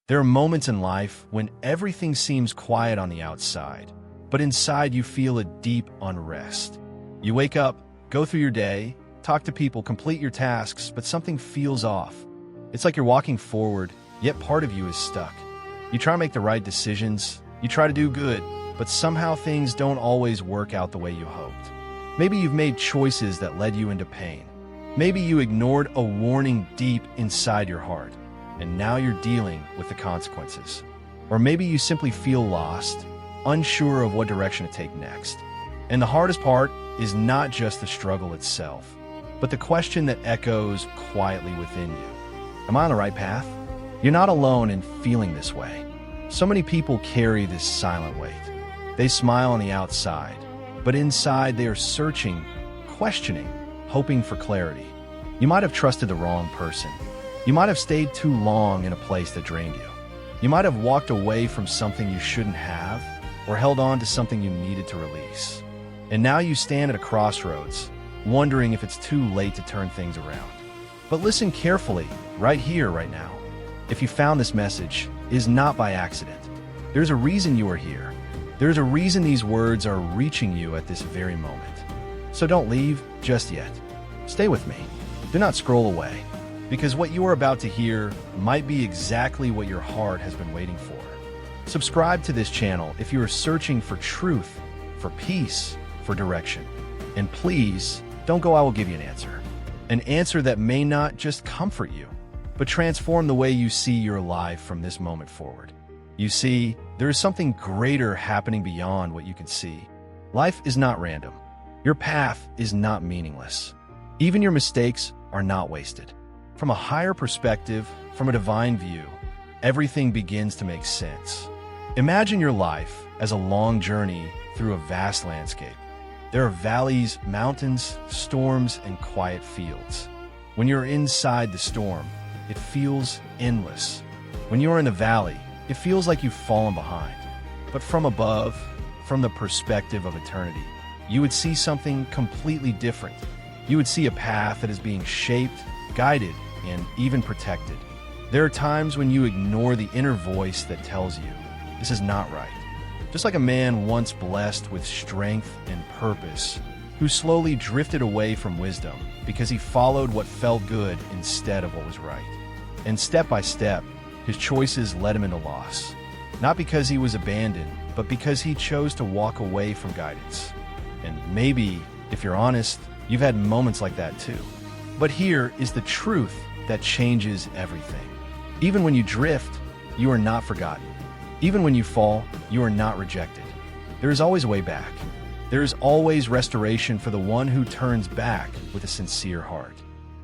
There are moments in life when everything seems quiet on the outside, but inside you feel a deep unrest. You wake up, go through your day, talk to people, complete your tasks, but something feels off. It's like you're walking forward, yet part of you is stuck. You try to make the right decisions, you try to do good, but somehow things don't always work out the way you hoped. Maybe you've made choices that led you into pain. Maybe you ignored a warning deep inside your heart, and now you're dealing with the consequences. Or maybe you simply feel lost, unsure of what direction to take next. And the hardest part is not just the struggle itself, but the question that echoes quietly within you. Am I on the right path? You're not alone in feeling this way. So many people carry this silent weight. They smile on the outside, but inside they are searching, questioning, hoping for clarity. You might have trusted the wrong person. You might have stayed too long in a place that drained you. You might have walked away from something you shouldn't have, or held on to something you needed to release. And now you stand at a crossroads, wondering if it's too late to turn things around. But listen carefully, right here, right now. If you found this message, it is not by accident. There's a reason you are here. There's a reason these words are reaching you at this very moment. So don't leave just yet. Stay with me. Do not scroll away, because what you are about to hear might be exactly what your heart has been waiting for. Subscribe to this channel if you are searching for truth, for peace, for direction. And please, don't go, I will give you an answer. An answer that may not just comfort you, but transform the way you see your life from this moment forward. You see, there is something greater happening beyond what you can see. Life is not random. Your path is not meaningless. Even your mistakes are not wasted. From a higher perspective, from a divine view, everything begins to make sense. Imagine your life as a long journey through a vast landscape. There are valleys, mountains, storms, and quiet fields. When you're inside the storm, it feels endless. When you're in the valley, it feels like you've fallen behind. But from above, from the perspective of eternity, you would see something completely different. You would see a path that is being shaped, guided, and even protected. There are times when you ignore the inner voice that tells you, this is not right. Just like a man once blessed with strength and purpose, who slowly drifted away from wisdom because he followed what felt good instead of what was right. And step by step, his choices led him into loss. Not because he was abandoned, but because he chose to walk away from guidance. And maybe, if you're honest, you've had moments like that too. But here is the truth that changes everything. Even when you drift, you are not forgotten. Even when you fall, you are not rejected. There is always a way back. There is always restoration for the one who turns back with a sincere heart.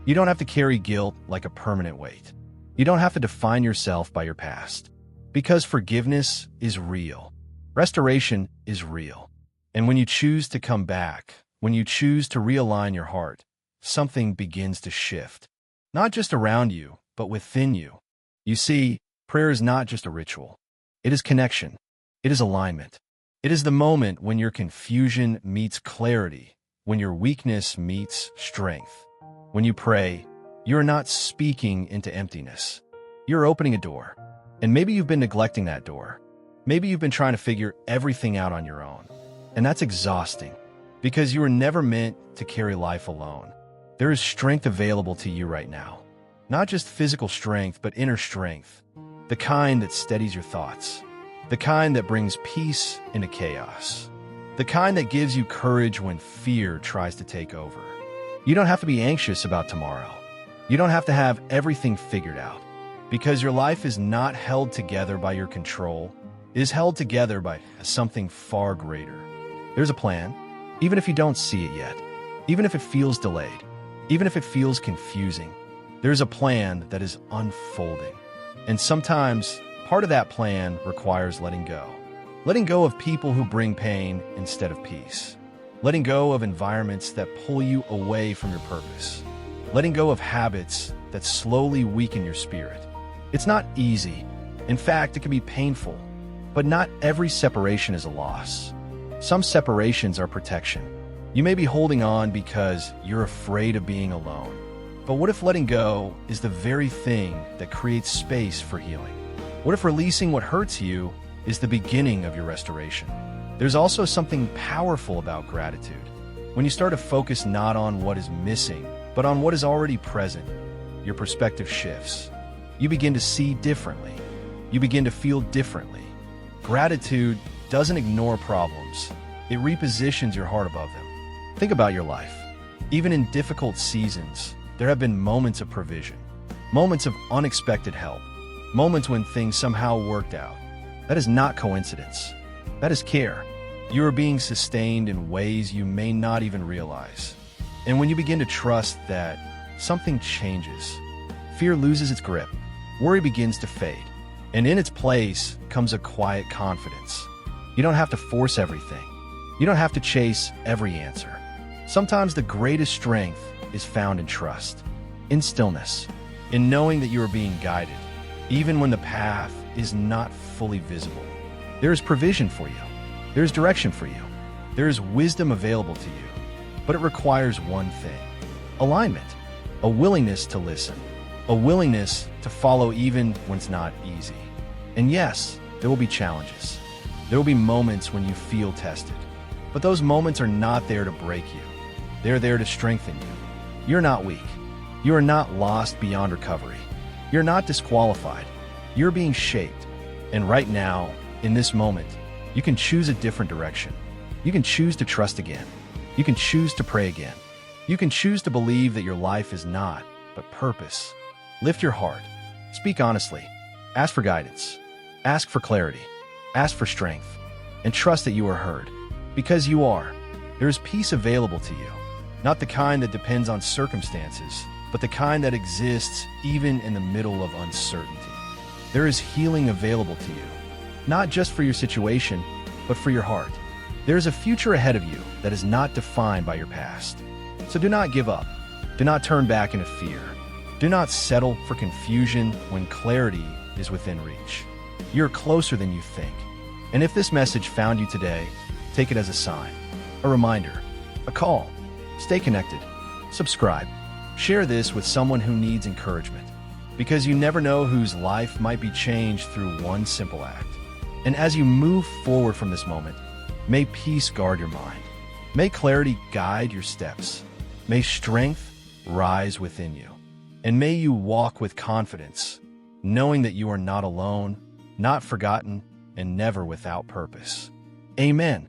You don't have to carry guilt like a permanent weight. You don't have to define yourself by your past. Because forgiveness is real. Restoration is real. And when you choose to come back, when you choose to realign your heart, something begins to shift. Not just around you, but within you. You see, prayer is not just a ritual. It is connection. It is alignment. It is the moment when your confusion meets clarity, when your weakness meets strength. When you pray, you are not speaking into emptiness. You're opening a door. And maybe you've been neglecting that door. Maybe you've been trying to figure everything out on your own. And that's exhausting, because you were never meant to carry life alone. There is strength available to you right now. Not just physical strength, but inner strength. The kind that steadies your thoughts. The kind that brings peace into chaos. The kind that gives you courage when fear tries to take over. You don't have to be anxious about tomorrow. You don't have to have everything figured out. Because your life is not held together by your control. It is held together by something far greater. There's a plan, even if you don't see it yet. Even if it feels delayed. Even if it feels confusing. There's a plan that is unfolding. And sometimes, part of that plan requires letting go. Letting go of people who bring pain instead of peace. Letting go of environments that pull you away from your purpose. Letting go of habits that slowly weaken your spirit. It's not easy. In fact, it can be painful. But not every separation is a loss. Some separations are protection. You may be holding on because you're afraid of being alone. But what if letting go is the very thing that creates space for healing? What if releasing what hurts you is the beginning of your restoration? There's also something powerful about gratitude. When you start to focus not on what is missing, but on what is already present, your perspective shifts. You begin to see differently. You begin to feel differently. Gratitude doesn't ignore problems. It repositions your heart above them. Think about your life. Even in difficult seasons, there have been moments of provision, moments of unexpected help, moments when things somehow worked out. That is not coincidence. That is care. You are being sustained in ways you may not even realize. And when you begin to trust that, something changes. Fear loses its grip. Worry begins to fade. And in its place comes a quiet confidence. You don't have to force everything. You don't have to chase every answer. Sometimes the greatest strength is found in trust, in stillness, in knowing that you are being guided, even when the path is not fully visible. There is provision for you. There is direction for you. There is wisdom available to you. But it requires one thing: alignment, a willingness to listen, a willingness to follow even when it's not easy. And yes, there will be challenges. There will be moments when you feel tested. But those moments are not there to break you. They're there to strengthen you. You're not weak. You are not lost beyond recovery. You're not disqualified. You're being shaped. And right now, in this moment, you can choose a different direction. You can choose to trust again. You can choose to pray again. You can choose to believe that your life is not, but purpose. Lift your heart. Speak honestly. Ask for guidance. Ask for clarity. Ask for strength. And trust that you are heard. Because you are. There is peace available to you. Not the kind that depends on circumstances, but the kind that exists even in the middle of uncertainty. There is healing available to you, not just for your situation, but for your heart. There is a future ahead of you that is not defined by your past. So do not give up. Do not turn back into fear. Do not settle for confusion when clarity is within reach. You're closer than you think. And if this message found you today, take it as a sign, a reminder, a call. Stay connected. Subscribe. Share this with someone who needs encouragement, because you never know whose life might be changed through one simple act. And as you move forward from this moment, may peace guard your mind. May clarity guide your steps. May strength rise within you. And may you walk with confidence, knowing that you are not alone, not forgotten, and never without purpose. Amen.